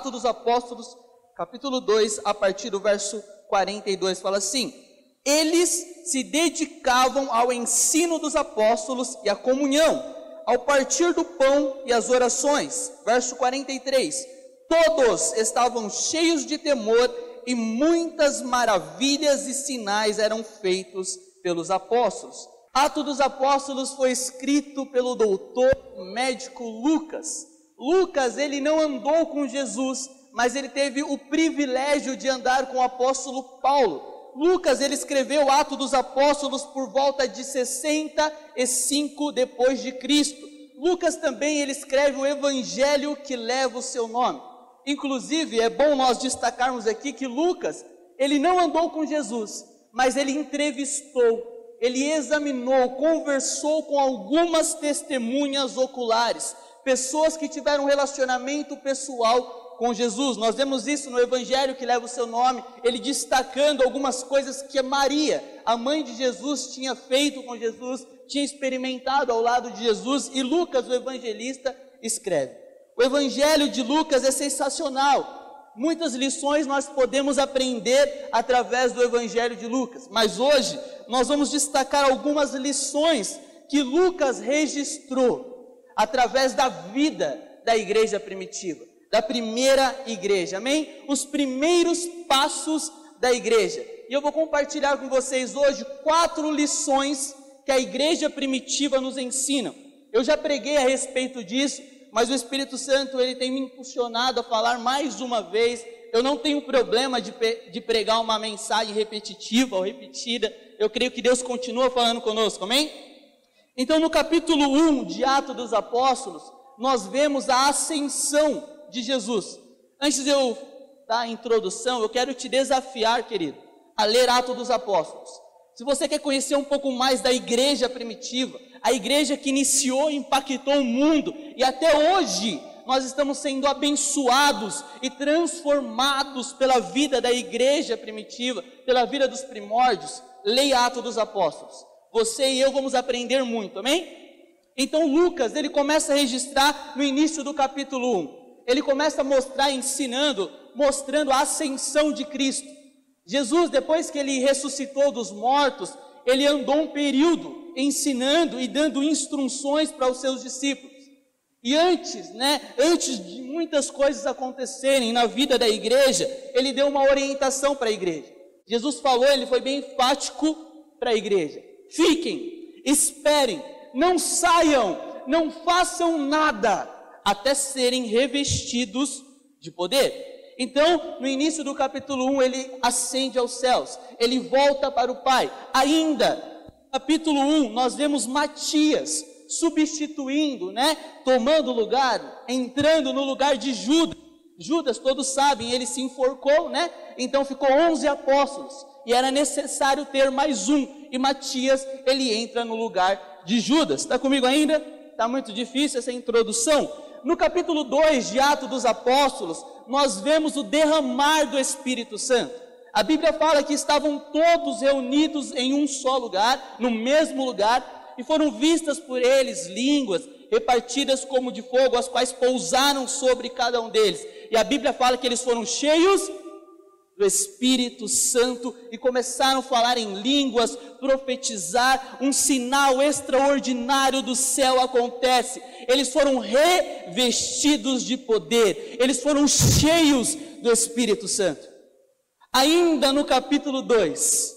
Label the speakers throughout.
Speaker 1: Atos dos Apóstolos, capítulo 2, a partir do verso 42, fala assim: eles se dedicavam ao ensino dos apóstolos e à comunhão, ao partir do pão e às orações. Verso 43, todos estavam cheios de temor e muitas maravilhas e sinais eram feitos pelos apóstolos. Atos dos Apóstolos foi escrito pelo doutor médico Lucas. Lucas, ele não andou com Jesus, mas ele teve o privilégio de andar com o apóstolo Paulo. Lucas, ele escreveu Atos dos Apóstolos por volta de 65 depois de Cristo. Lucas também, ele escreve o evangelho que leva o seu nome. Inclusive, é bom nós destacarmos aqui que Lucas, ele não andou com Jesus, mas ele entrevistou, ele examinou, conversou com algumas testemunhas oculares, pessoas que tiveram um relacionamento pessoal com Jesus. Nós vemos isso no evangelho que leva o seu nome, ele destacando algumas coisas que Maria, a mãe de Jesus, tinha feito com Jesus, tinha experimentado ao lado de Jesus, e Lucas, o evangelista, escreve. O evangelho de Lucas é sensacional. Muitas lições nós podemos aprender através do evangelho de Lucas, mas hoje nós vamos destacar algumas lições que Lucas registrou através da vida da igreja primitiva, da primeira igreja, amém? Os primeiros passos da igreja. E eu vou compartilhar com vocês hoje 4 lições que a igreja primitiva nos ensina. Eu já preguei a respeito disso, mas o Espírito Santo, ele tem me impulsionado a falar mais uma vez. Eu não tenho problema de pregar uma mensagem repetitiva ou repetida. Eu creio que Deus continua falando conosco, amém? Então, no capítulo 1 de Atos dos Apóstolos, nós vemos a ascensão de Jesus. Antes de eu dar a introdução, eu quero te desafiar, querido, a ler Atos dos Apóstolos. Se você quer conhecer um pouco mais da igreja primitiva, a igreja que iniciou e impactou o mundo, e até hoje nós estamos sendo abençoados e transformados pela vida da igreja primitiva, pela vida dos primórdios, leia Atos dos Apóstolos. Você e eu vamos aprender muito, amém? Então Lucas, ele começa a registrar no início do capítulo 1, ele começa a mostrar, mostrando a ascensão de Cristo. Jesus, depois que ele ressuscitou dos mortos, ele andou um período ensinando e dando instruções para os seus discípulos. E antes de muitas coisas acontecerem na vida da igreja, ele deu uma orientação para a igreja. Jesus falou, ele foi bem enfático para a igreja: fiquem, esperem, não saiam, não façam nada, até serem revestidos de poder. Então, no início do capítulo 1, ele ascende aos céus, ele volta para o Pai. Ainda, no capítulo 1, nós vemos Matias substituindo, tomando lugar, entrando no lugar de Judas. Judas, todos sabem, ele se enforcou, então ficou 11 apóstolos, e era necessário ter mais um, e Matias, ele entra no lugar de Judas. Está comigo ainda? Está muito difícil essa introdução. No capítulo 2 de Atos dos Apóstolos, nós vemos o derramar do Espírito Santo. A Bíblia fala que estavam todos reunidos em um só lugar, no mesmo lugar, e foram vistas por eles línguas repartidas como de fogo, as quais pousaram sobre cada um deles. E a Bíblia fala que eles foram cheios do Espírito Santo e começaram a falar em línguas, profetizar. Um sinal extraordinário do céu acontece. Eles foram revestidos de poder, eles foram cheios do Espírito Santo. Ainda no capítulo 2,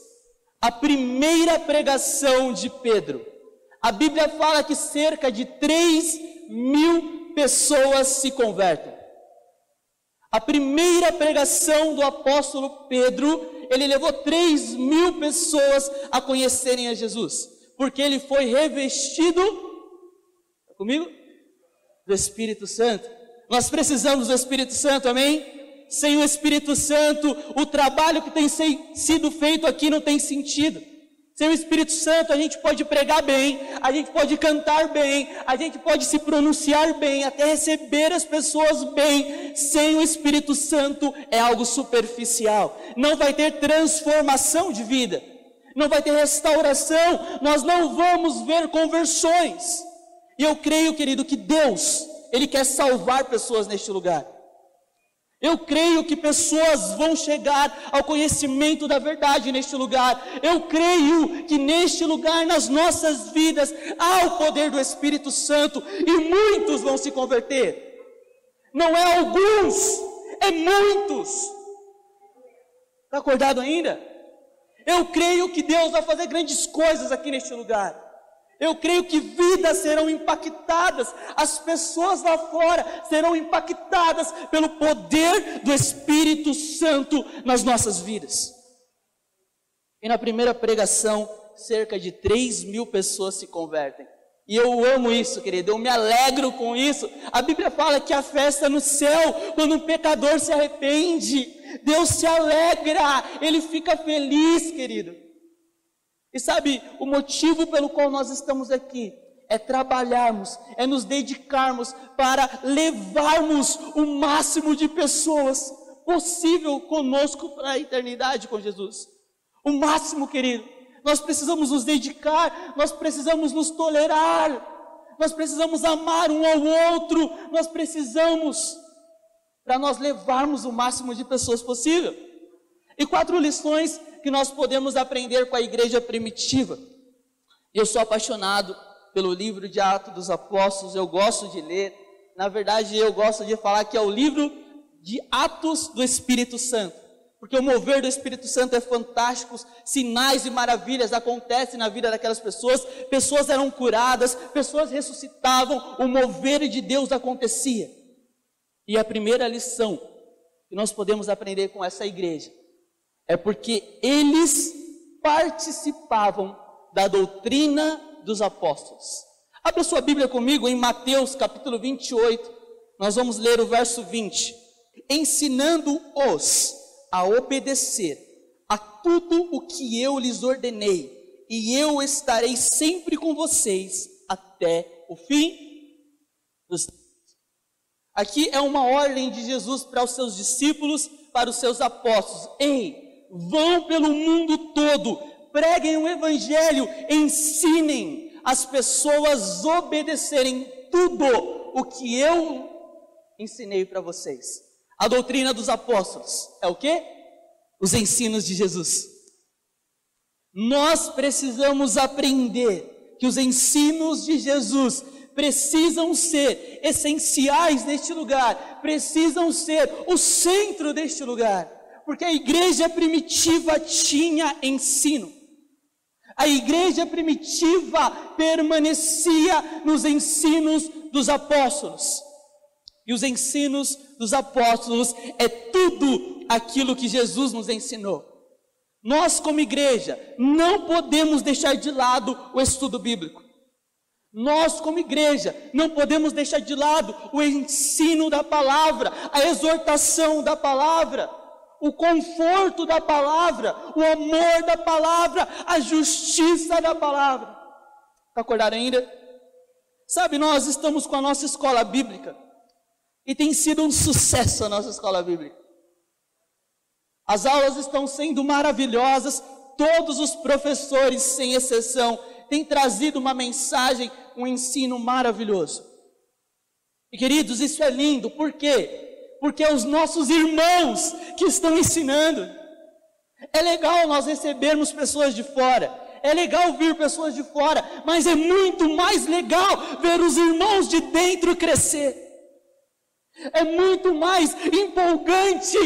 Speaker 1: a primeira pregação de Pedro, a Bíblia fala que cerca de 3.000 pessoas se convertem. A primeira pregação do apóstolo Pedro, ele levou 3.000 pessoas a conhecerem a Jesus, porque ele foi revestido, está comigo? Do Espírito Santo. Nós precisamos do Espírito Santo, amém? Sem o Espírito Santo, o trabalho que tem sido feito aqui não tem sentido. Sem o Espírito Santo, a gente pode pregar bem, a gente pode cantar bem, a gente pode se pronunciar bem, até receber as pessoas bem. Sem o Espírito Santo é algo superficial. Não vai ter transformação de vida, não vai ter restauração, nós não vamos ver conversões. E eu creio, querido, que Deus, Ele quer salvar pessoas neste lugar. Eu creio que pessoas vão chegar ao conhecimento da verdade neste lugar. Eu creio que neste lugar, nas nossas vidas, há o poder do Espírito Santo e muitos vão se converter. Não é alguns, é muitos. Está acordado ainda? Eu creio que Deus vai fazer grandes coisas aqui neste lugar. Eu creio que vidas serão impactadas, as pessoas lá fora serão impactadas pelo poder do Espírito Santo nas nossas vidas. E na primeira pregação, cerca de 3.000 pessoas se convertem. E eu amo isso, querido, eu me alegro com isso. A Bíblia fala que a festa no céu, quando um pecador se arrepende, Deus se alegra, Ele fica feliz, querido. E sabe, o motivo pelo qual nós estamos aqui é trabalharmos, é nos dedicarmos para levarmos o máximo de pessoas possível conosco para a eternidade com Jesus. O máximo, querido. Nós precisamos nos dedicar, nós precisamos nos tolerar, nós precisamos amar um ao outro, nós precisamos, para nós levarmos o máximo de pessoas possível. E 4 lições que nós podemos aprender com a igreja primitiva. Eu sou apaixonado pelo livro de Atos dos Apóstolos, eu gosto de ler, na verdade eu gosto de falar que é o livro de Atos do Espírito Santo, porque o mover do Espírito Santo é fantástico, sinais e maravilhas acontecem na vida daquelas pessoas, pessoas eram curadas, pessoas ressuscitavam, o mover de Deus acontecia. E a primeira lição que nós podemos aprender com essa igreja é porque eles participavam da doutrina dos apóstolos. Abra sua Bíblia comigo em Mateus capítulo 28, nós vamos ler o verso 20. Ensinando-os a obedecer a tudo o que eu lhes ordenei, e eu estarei sempre com vocês até o fim dos tempos. Aqui é uma ordem de Jesus para os seus discípulos, para os seus apóstolos. Ei, vão pelo mundo todo, preguem o evangelho, ensinem as pessoas a obedecerem tudo o que eu ensinei para vocês. A doutrina dos apóstolos é o quê? Os ensinos de Jesus. Nós precisamos aprender que os ensinos de Jesus precisam ser essenciais neste lugar, precisam ser o centro deste lugar. Porque a igreja primitiva tinha ensino. A igreja primitiva permanecia nos ensinos dos apóstolos. E os ensinos dos apóstolos é tudo aquilo que Jesus nos ensinou. Nós, como igreja, não podemos deixar de lado o estudo bíblico. Nós, como igreja, não podemos deixar de lado o ensino da palavra, a exortação da palavra, o conforto da palavra, o amor da palavra, a justiça da palavra. Está acordado ainda? Sabe, nós estamos com a nossa escola bíblica e tem sido um sucesso a nossa escola bíblica. As aulas estão sendo maravilhosas, todos os professores, sem exceção, têm trazido uma mensagem, um ensino maravilhoso. E queridos, isso é lindo, por quê? Porque é os nossos irmãos que estão ensinando. É legal nós recebermos pessoas de fora, é legal vir pessoas de fora, mas é muito mais legal ver os irmãos de dentro crescer. É muito mais empolgante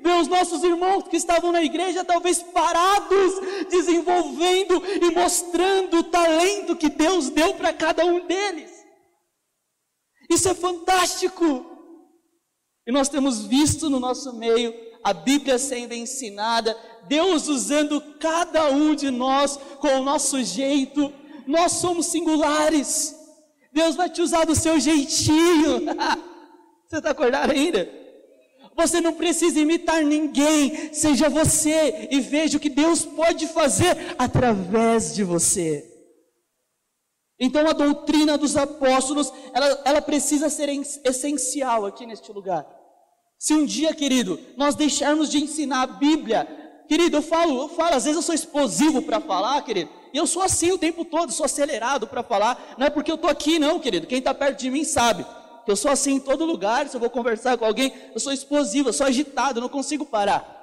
Speaker 1: ver os nossos irmãos que estavam na igreja, talvez parados, desenvolvendo e mostrando o talento que Deus deu para cada um deles. Isso é fantástico. E nós temos visto no nosso meio a Bíblia sendo ensinada, Deus usando cada um de nós com o nosso jeito. Nós somos singulares. Deus vai te usar do seu jeitinho. Você está acordado ainda? Você não precisa imitar ninguém, seja você e veja o que Deus pode fazer através de você. Então a doutrina dos apóstolos, ela precisa ser essencial aqui neste lugar. Se um dia, querido, nós deixarmos de ensinar a Bíblia, querido, eu falo, às vezes eu sou explosivo para falar, querido, e eu sou assim o tempo todo, sou acelerado para falar, não é porque eu estou aqui não, querido, quem está perto de mim sabe. que eu sou assim em todo lugar, se eu vou conversar com alguém, eu sou explosivo, eu sou agitado, eu não consigo parar.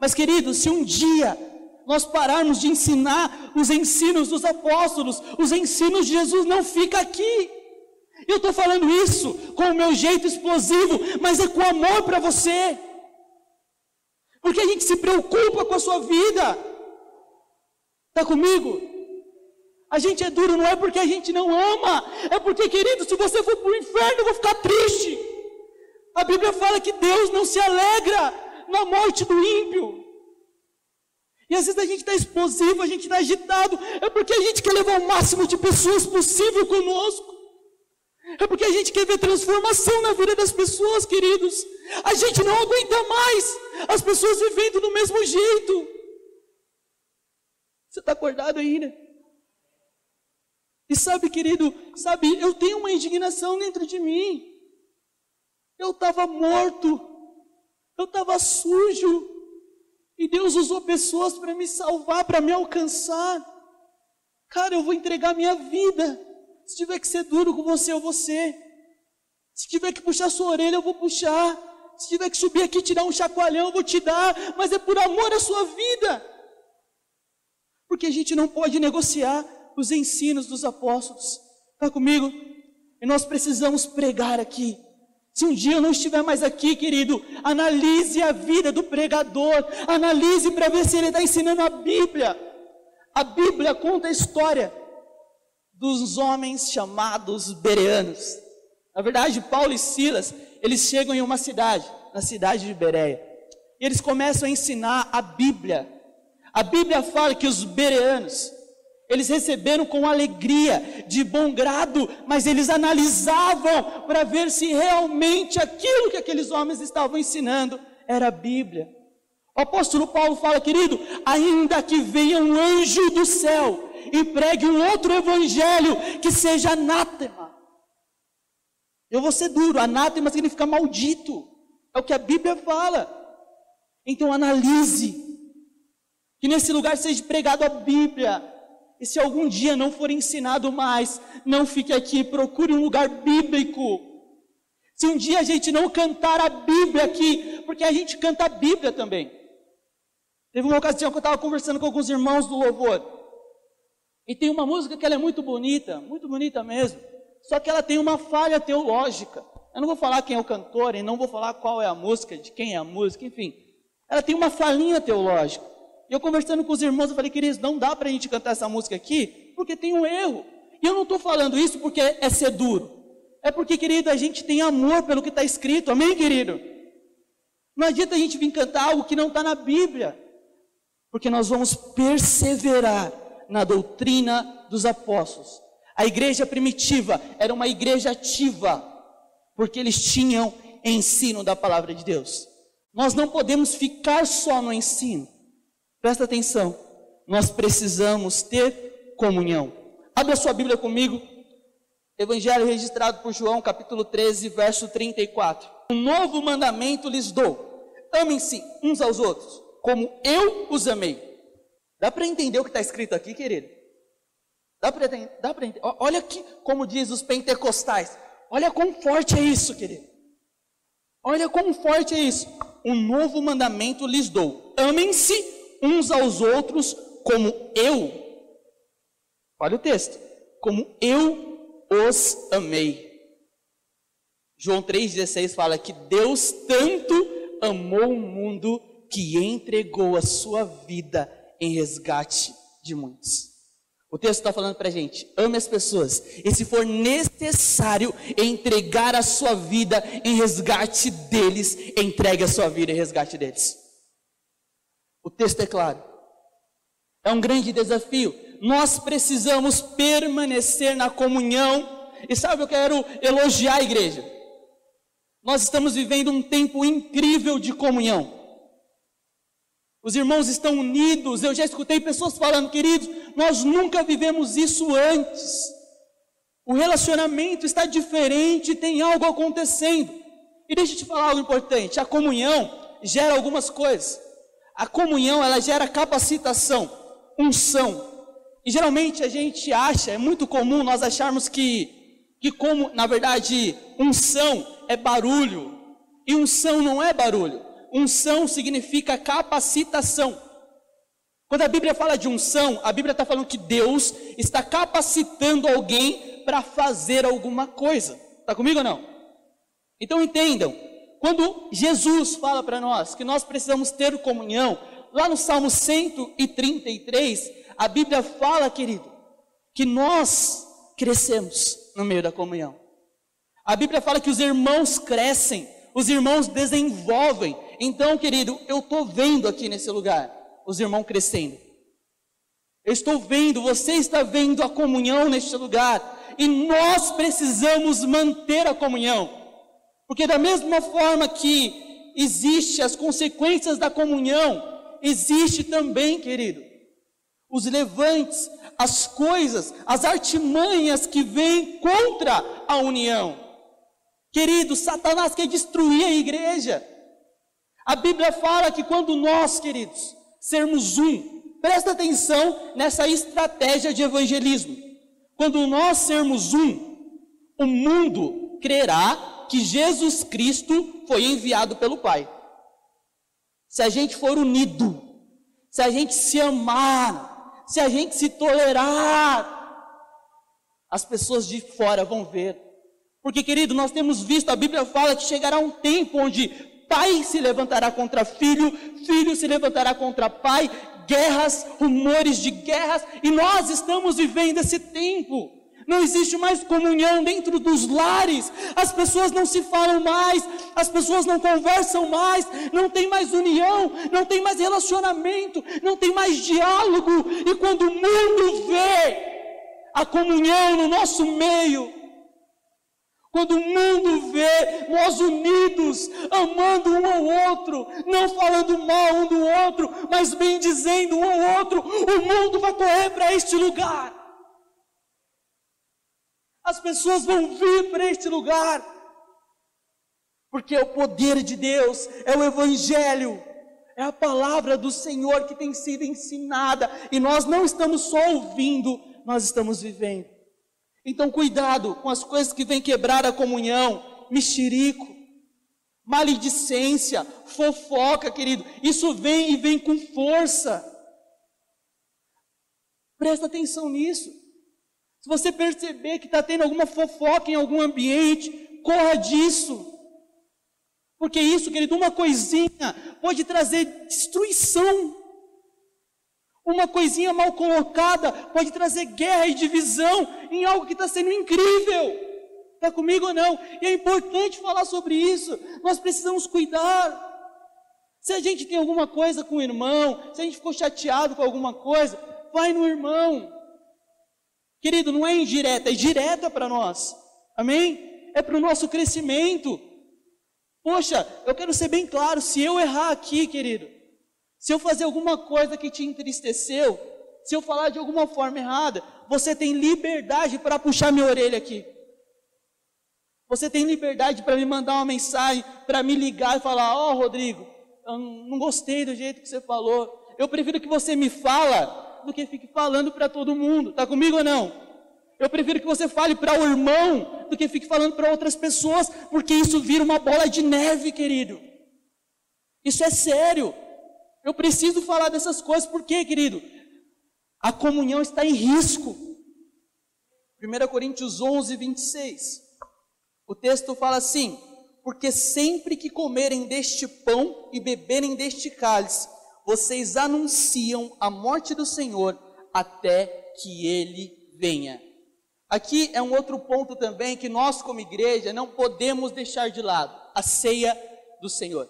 Speaker 1: Mas queridos, se um dia nós pararmos de ensinar os ensinos dos apóstolos, os ensinos de Jesus, não fica aqui. Eu estou falando isso com o meu jeito explosivo, mas é com amor para você. Porque a gente se preocupa com a sua vida. Está comigo? A gente é duro não é porque a gente não ama, é porque, querido, se você for para o inferno, eu vou ficar triste. A Bíblia fala que Deus não se alegra na morte do ímpio. E às vezes a gente está explosivo, a gente está agitado, é porque a gente quer levar o máximo de pessoas possível conosco. É porque a gente quer ver transformação na vida das pessoas, queridos. A gente não aguenta mais as pessoas vivendo do mesmo jeito. Você está acordado ainda? E sabe, querido, eu tenho uma indignação dentro de mim. Eu estava morto, eu estava sujo, e Deus usou pessoas para me salvar, para me alcançar. Cara, eu vou entregar minha vida. Se tiver que ser duro com você, eu vou ser. Se tiver que puxar sua orelha, eu vou puxar. Se tiver que subir aqui e te dar um chacoalhão, eu vou te dar. Mas é por amor à sua vida. Porque a gente não pode negociar os ensinos dos apóstolos. Está comigo? E nós precisamos pregar aqui. Se um dia eu não estiver mais aqui, querido, analise a vida do pregador. Analise para ver se ele está ensinando a Bíblia. A Bíblia conta a história dos homens chamados bereanos. Na verdade, Paulo e Silas, eles chegam em uma cidade, na cidade de Bereia. E eles começam a ensinar a Bíblia. A Bíblia fala que os bereanos, eles receberam com alegria, de bom grado, mas eles analisavam para ver se realmente aquilo que aqueles homens estavam ensinando era a Bíblia. O apóstolo Paulo fala, querido, ainda que venha um anjo do céu e pregue um outro evangelho que seja anátema. Eu vou ser duro, anátema significa maldito, é o que a Bíblia fala. Então analise, que nesse lugar seja pregado a Bíblia. E se algum dia não for ensinado mais, não fique aqui, procure um lugar bíblico. Se um dia a gente não cantar a Bíblia aqui, porque a gente canta a Bíblia também. Teve uma ocasião que eu estava conversando com alguns irmãos do louvor, e tem uma música que ela é muito bonita mesmo, só que ela tem uma falha teológica. Eu não vou falar quem é o cantor, e não vou falar qual é a música, de quem é a música, enfim. Ela tem uma falhinha teológica. E eu conversando com os irmãos, eu falei, queridos, não dá para a gente cantar essa música aqui, porque tem um erro. E eu não estou falando isso porque é ser duro. É porque, querido, a gente tem amor pelo que está escrito. Amém, querido? Não adianta a gente vir cantar algo que não está na Bíblia. Porque nós vamos perseverar na doutrina dos apóstolos. A igreja primitiva era uma igreja ativa, porque eles tinham ensino da palavra de Deus. Nós não podemos ficar só no ensino. Presta atenção, nós precisamos ter comunhão. Abra sua Bíblia comigo, Evangelho registrado por João, capítulo 13, verso 34. Um novo mandamento lhes dou, amem-se uns aos outros, como eu os amei. Dá para entender o que está escrito aqui, querido? Dá para entender? Olha aqui, como diz os pentecostais, olha quão forte é isso, querido. Olha quão forte é isso. Um novo mandamento lhes dou, amem-se uns aos outros como eu, olha o texto, como eu os amei. João 3,16 fala que Deus tanto amou o mundo que entregou a sua vida em resgate de muitos. O texto está falando para a gente, ame as pessoas, e se for necessário entregar a sua vida em resgate deles, entregue a sua vida em resgate deles. O texto é claro, é um grande desafio, nós precisamos permanecer na comunhão, e sabe, eu quero elogiar a igreja, nós estamos vivendo um tempo incrível de comunhão, os irmãos estão unidos, eu já escutei pessoas falando, queridos, nós nunca vivemos isso antes, o relacionamento está diferente, tem algo acontecendo, e deixa eu te falar algo importante, a comunhão gera algumas coisas. A comunhão, ela gera capacitação, unção. E geralmente a gente acha, é muito comum nós acharmos que que como, na verdade, unção é barulho, e unção não é barulho. Unção significa capacitação. Quando a Bíblia fala de unção, a Bíblia está falando que Deus está capacitando alguém para fazer alguma coisa. Está comigo ou não? Então entendam, quando Jesus fala para nós que nós precisamos ter comunhão, lá no Salmo 133, a Bíblia fala, querido, que nós crescemos no meio da comunhão. A Bíblia fala que os irmãos crescem, os irmãos desenvolvem. Então, querido, eu estou vendo aqui nesse lugar os irmãos crescendo. Eu estou vendo, você está vendo a comunhão neste lugar. E nós precisamos manter a comunhão. Porque da mesma forma que existe as consequências da comunhão, existe também, querido, os levantes, as coisas, as artimanhas que vêm contra a união. Querido, Satanás quer destruir a igreja. A Bíblia fala que quando nós, queridos, sermos um, presta atenção nessa estratégia de evangelismo. Quando nós sermos um, o mundo crerá que Jesus Cristo foi enviado pelo Pai. Se a gente for unido, se a gente se amar, se a gente se tolerar, as pessoas de fora vão ver. Porque, querido, nós temos visto, a Bíblia fala que chegará um tempo onde pai se levantará contra filho, filho se levantará contra pai, guerras, rumores de guerras, e nós estamos vivendo esse tempo. Não existe mais comunhão dentro dos lares, as pessoas não se falam mais, as pessoas não conversam mais, não tem mais união, não tem mais relacionamento, não tem mais diálogo. E quando o mundo vê a comunhão no nosso meio, quando o mundo vê nós unidos, amando um ao outro, não falando mal um do outro, mas bem dizendo um ao outro, o mundo vai correr para este lugar. As pessoas vão vir para este lugar, porque é o poder de Deus, é o Evangelho, é a palavra do Senhor que tem sido ensinada, e nós não estamos só ouvindo, nós estamos vivendo. Então cuidado com as coisas que vêm quebrar a comunhão, mexerico, maledicência, fofoca, querido, isso vem e vem com força. Presta atenção nisso. Se você perceber que está tendo alguma fofoca em algum ambiente, corra disso. Porque isso, querido, uma coisinha pode trazer destruição. Uma coisinha mal colocada pode trazer guerra e divisão em algo que está sendo incrível. Está comigo ou não? E é importante falar sobre isso. Nós precisamos cuidar. Se a gente tem alguma coisa com o irmão, se a gente ficou chateado com alguma coisa, vai no irmão. Querido, não é indireta, é direta para nós. Amém? É para o nosso crescimento. Poxa, eu quero ser bem claro, se eu errar aqui, querido, se eu fazer alguma coisa que te entristeceu, se eu falar de alguma forma errada, você tem liberdade para puxar minha orelha aqui. Você tem liberdade para me mandar uma mensagem, para me ligar e falar, ó, Rodrigo, eu não gostei do jeito que você falou. Eu prefiro que você me fala do que fique falando para todo mundo. Está comigo ou não? Eu prefiro que você fale para o irmão do que fique falando para outras pessoas, porque isso vira uma bola de neve, querido. Isso é sério. Eu preciso falar dessas coisas, por quê, querido? A comunhão está em risco. 1 Coríntios 11, 26. O texto fala assim: porque sempre que comerem deste pão e beberem deste cálice, vocês anunciam a morte do Senhor até que Ele venha. Aqui é um outro ponto também que nós como igreja não podemos deixar de lado, a ceia do Senhor.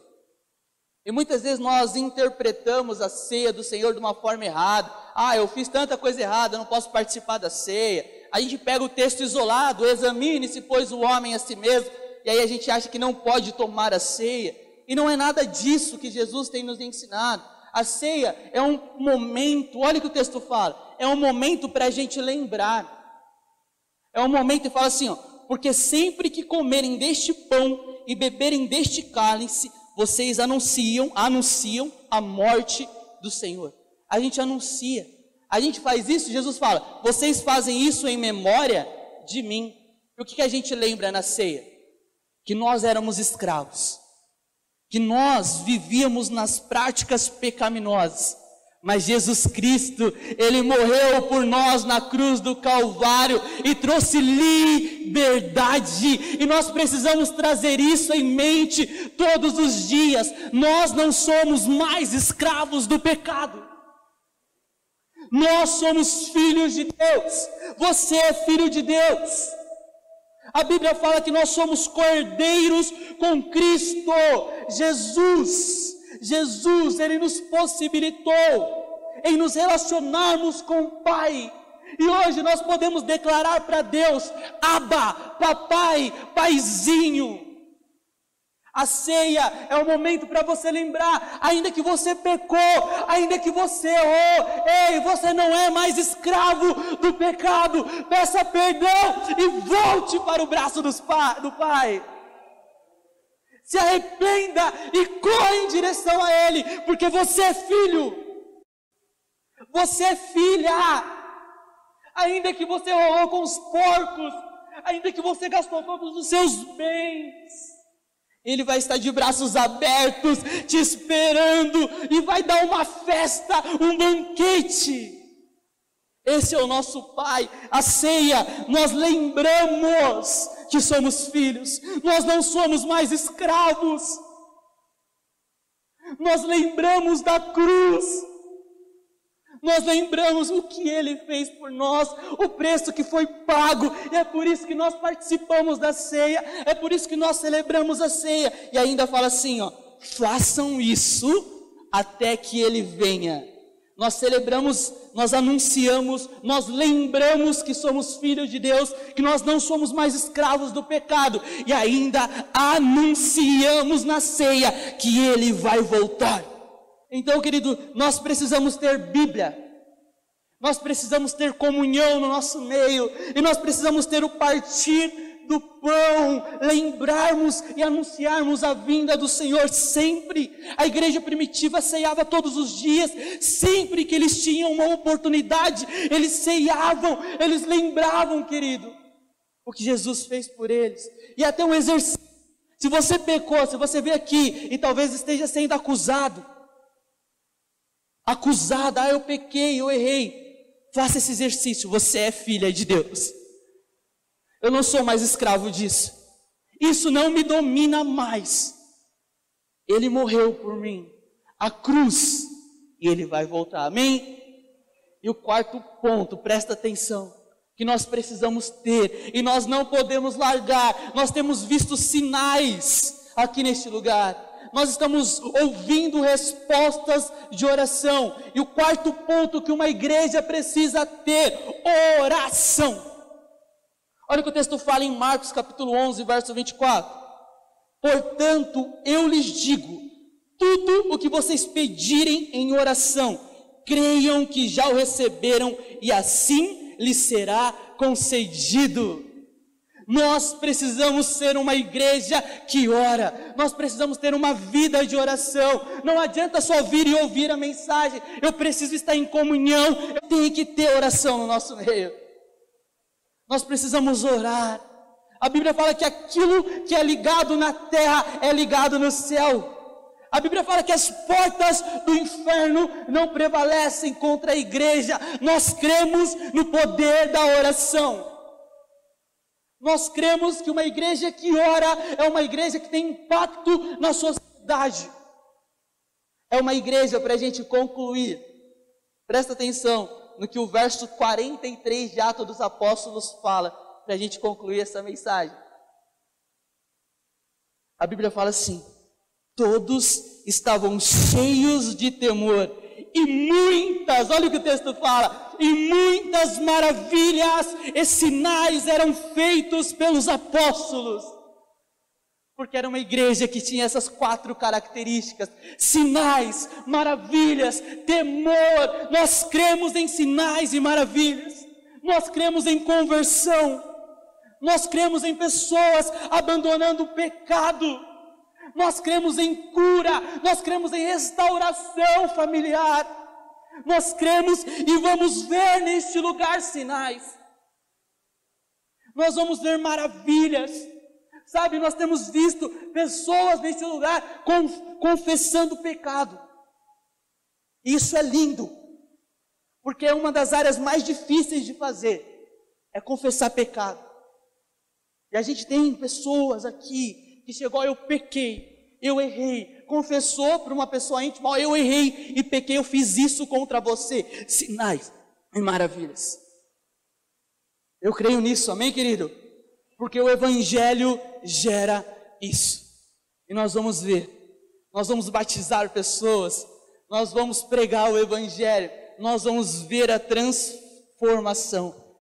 Speaker 1: E muitas vezes nós interpretamos a ceia do Senhor de uma forma errada. Ah, eu fiz tanta coisa errada, não posso participar da ceia. A gente pega o texto isolado, examine-se, pois o homem a si mesmo, e aí a gente acha que não pode tomar a ceia. E não é nada disso que Jesus tem nos ensinado. A ceia é um momento, olha o que o texto fala, é um momento para a gente lembrar. É um momento que fala assim, ó, porque sempre que comerem deste pão e beberem deste cálice, vocês anunciam a morte do Senhor. A gente anuncia, a gente faz isso, Jesus fala, vocês fazem isso em memória de mim. E o que a gente lembra na ceia? Que nós éramos escravos, que nós vivíamos nas práticas pecaminosas, mas Jesus Cristo, Ele morreu por nós na cruz do Calvário e trouxe liberdade, e nós precisamos trazer isso em mente todos os dias. Nós não somos mais escravos do pecado, nós somos filhos de Deus. Você é filho de Deus. A Bíblia fala que nós somos cordeiros com Cristo Jesus. Jesus, Ele nos possibilitou em nos relacionarmos com o Pai. E hoje nós podemos declarar para Deus: Abba, papai, paizinho. A ceia é o momento para você lembrar, ainda que você pecou, ainda que você errou, ei, você não é mais escravo do pecado. Peça perdão e volte para o braço do Pai. Se arrependa e corra em direção a Ele, porque você é filho, você é filha. Ainda que você errou com os porcos, ainda que você gastou todos os seus bens, Ele vai estar de braços abertos, te esperando, e vai dar uma festa, um banquete. Esse é o nosso Pai. A ceia, nós lembramos que somos filhos, nós não somos mais escravos. Nós lembramos da cruz, nós lembramos o que Ele fez por nós, o preço que foi pago, e é por isso que nós participamos da ceia, é por isso que nós celebramos a ceia. E ainda fala assim, ó: façam isso até que Ele venha. Nós celebramos, nós anunciamos, nós lembramos que somos filhos de Deus, que nós não somos mais escravos do pecado, e ainda anunciamos na ceia que Ele vai voltar. Então, querido, nós precisamos ter Bíblia, nós precisamos ter comunhão no nosso meio, e nós precisamos ter o partir do pão, lembrarmos e anunciarmos a vinda do Senhor sempre. A igreja primitiva ceiava todos os dias, sempre que eles tinham uma oportunidade, eles ceiavam, eles lembravam, querido, o que Jesus fez por eles. E até um exercício: se você pecou, se você veio aqui e talvez esteja sendo acusada, eu pequei, eu errei, faça esse exercício. Você é filha de Deus, eu não sou mais escravo disso, isso não me domina mais. Ele morreu por mim, a cruz, e Ele vai voltar, amém? E o quarto ponto, presta atenção, que nós precisamos ter, e nós não podemos largar. Nós temos visto sinais aqui neste lugar, nós estamos ouvindo respostas de oração, e o quarto ponto que uma igreja precisa ter: oração. Olha o que o texto fala em Marcos capítulo 11, verso 24. Portanto, eu lhes digo, tudo o que vocês pedirem em oração, creiam que já o receberam, e assim lhes será concedido. Nós precisamos ser uma igreja que ora, nós precisamos ter uma vida de oração. Não adianta só vir e ouvir a mensagem, eu preciso estar em comunhão, eu tenho que ter oração no nosso meio. Nós precisamos orar. A Bíblia fala que aquilo que é ligado na terra é ligado no céu. A Bíblia fala que as portas do inferno não prevalecem contra a igreja. Nós cremos no poder da oração. Nós cremos que uma igreja que ora é uma igreja que tem impacto na sociedade. É uma igreja, para a gente concluir, presta atenção no que o verso 43 de Atos dos Apóstolos fala, para a gente concluir essa mensagem. A Bíblia fala assim: todos estavam cheios de temor, e muitas, olha o que o texto fala, e muitas maravilhas e sinais eram feitos pelos apóstolos, porque era uma igreja que tinha essas 4 características: sinais, maravilhas, temor. Nós cremos em sinais e maravilhas, nós cremos em conversão, nós cremos em pessoas abandonando o pecado, nós cremos em cura, nós cremos em restauração familiar, nós cremos e vamos ver neste lugar sinais. nós vamos ver maravilhas. Sabe, nós temos visto pessoas nesse lugar confessando pecado. Isso é lindo, porque é uma das áreas mais difíceis de fazer, é confessar pecado. E a gente tem pessoas aqui que chegou, eu pequei, eu errei, confessou para uma pessoa íntima, eu errei e pequei, eu fiz isso contra você. Sinais e maravilhas. Eu creio nisso, amém, querido? Porque o Evangelho gera isso. E nós vamos ver, nós vamos batizar pessoas, nós vamos pregar o Evangelho, nós vamos ver a transformação.